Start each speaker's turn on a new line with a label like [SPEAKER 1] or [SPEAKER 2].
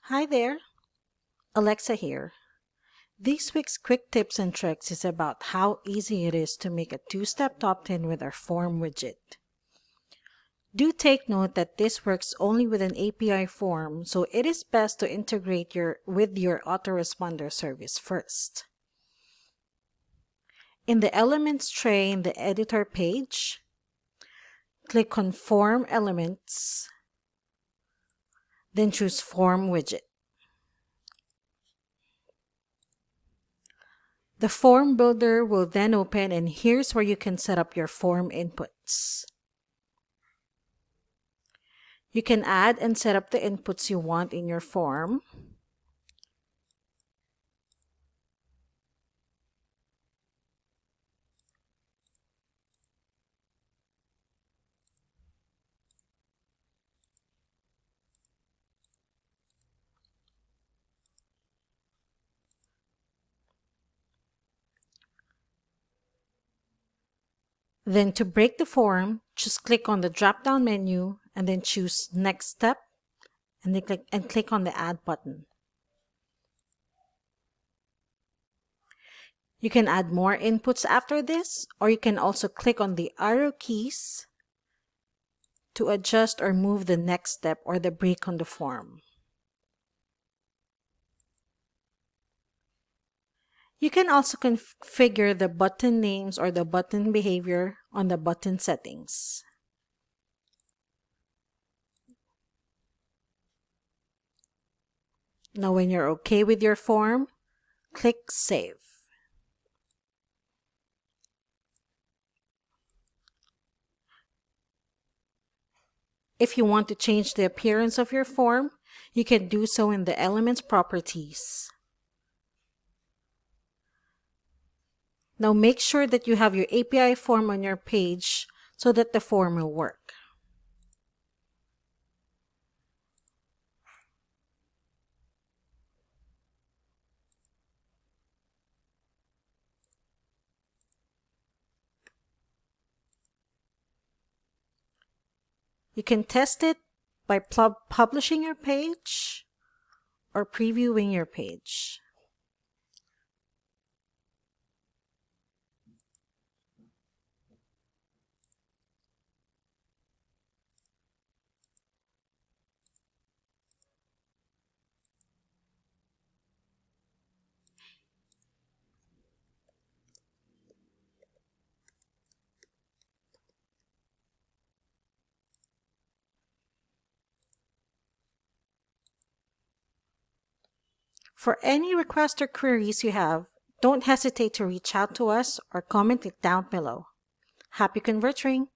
[SPEAKER 1] Hi there, Alexa here. This week's quick tips and tricks is about how easy it is to make a two-step opt-in with our Form widget. Do take note that this works only with an API form, so it is best to integrate with your autoresponder service first. In the Elements tray in the editor page, click on Form Elements, then choose Form Widget. The form builder will then open, and here's where you can set up your form inputs. You can add and set up the inputs you want in your form. Then to break the form, just click on the drop-down menu and then choose Next Step and then click on the Add button. You can add more inputs after this, or you can also click on the arrow keys to adjust or move the next step or the break on the form. You can also configure the button names or the button behavior on the button settings. Now, when you're okay with your form, click Save. If you want to change the appearance of your form, you can do so in the Elements properties. Now make sure that you have your API form on your page so that the form will work. You can test it by publishing your page or previewing your page. For any requests or queries you have, don't hesitate to reach out to us or comment it down below. Happy converting!